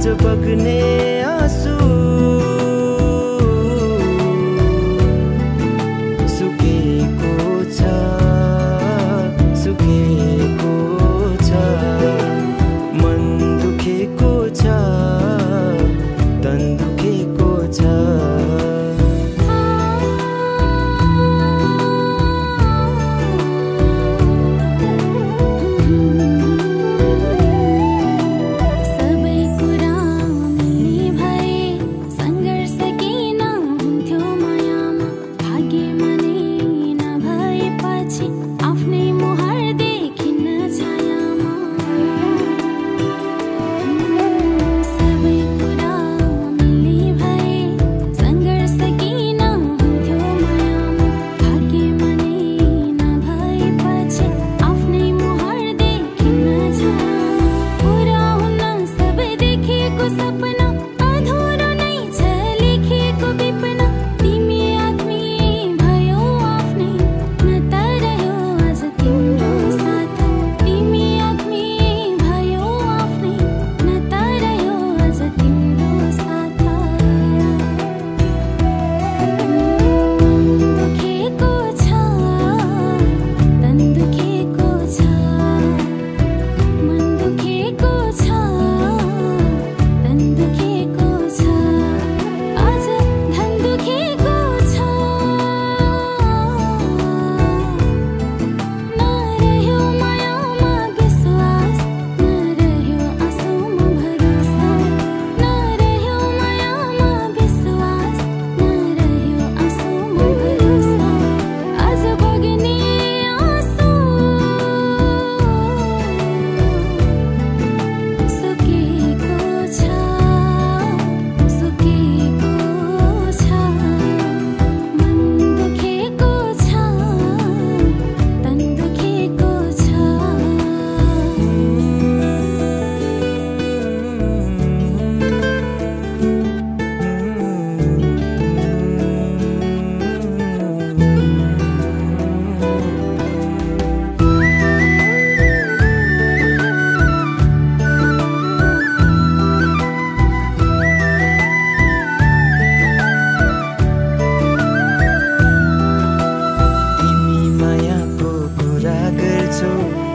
आज बग्ने आँसु सुकेको छ सुकेको छ मन दुखेको छ तन दुखेको छ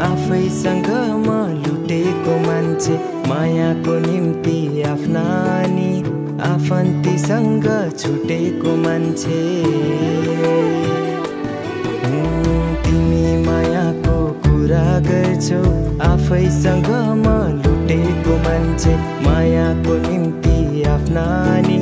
आफैसँग म लुटेको मान्छे मायाको निम्ति आफ्ना नि आफन्तीसँग छुटेको मान्छे तिमी मायाको कुरा गर्छौ आफैसँग म लुटेको मान्छे मायाको निम्ति आफ्ना नि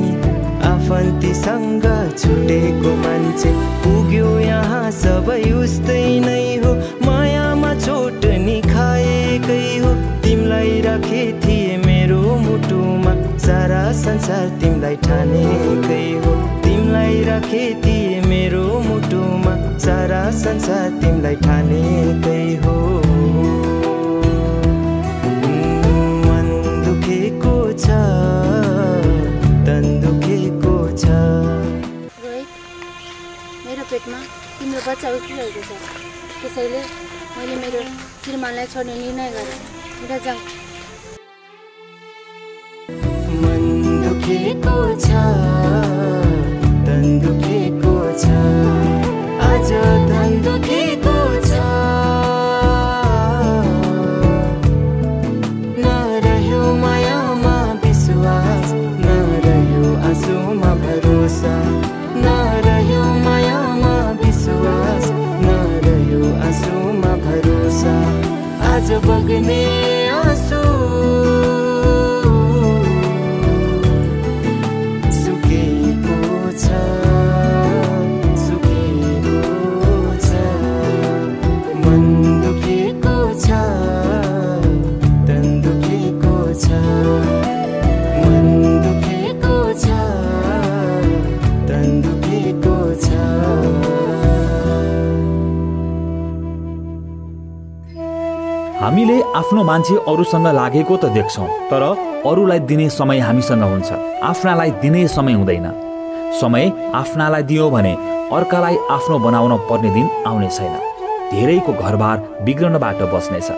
आफन्तीसँग छुटेको मान्छे पुग्यो यहाँ सबै उस्तै नै हो मायामा चोट नि खाएकै हो तिमीलाई राखे थिए मेरो मुटुमा सारा संसार तिमीलाई ठानेकै हो तिमीलाई राखे थिए मेरो मुटुमा सारा संसार तिमीलाई ठानेकै हो मन दुखेको छ तन दुखेको छ मेरो पेटमा तिम्रो बच्चा उठिरहेको छ त्यसैले मैले मेरो श्रीमानलाई छोड्ने निर्णय गरेँ र जाऊ मन दुखेको छ तन दुखेको छ आज तन दुखेको छ नरह्यो मायामा विश्वास नरह्यो आँसुमा भरोसा नरह्यो मायामा विश्वास नरह्यो आँसुमा भरोसा आज बग्ने आँसु सुकेको छ सुकेको छ मन दुखेको छ तन दुखेको छ मन दुखेको छ तन दुखेको छ हामीले आफ्नो मान्छे अरूसँग लागेको त देख्छौं तर अरूलाई दिने समय हामीसँग हुन्छ आफ्नालाई दिने समय हुँदैन समय आफ्नालाई दियो भने अर्कालाई आफ्नो बनाउन पर्ने दिन आउने छैन धेरैको घरबार बिग्रनबाट बच्नेछ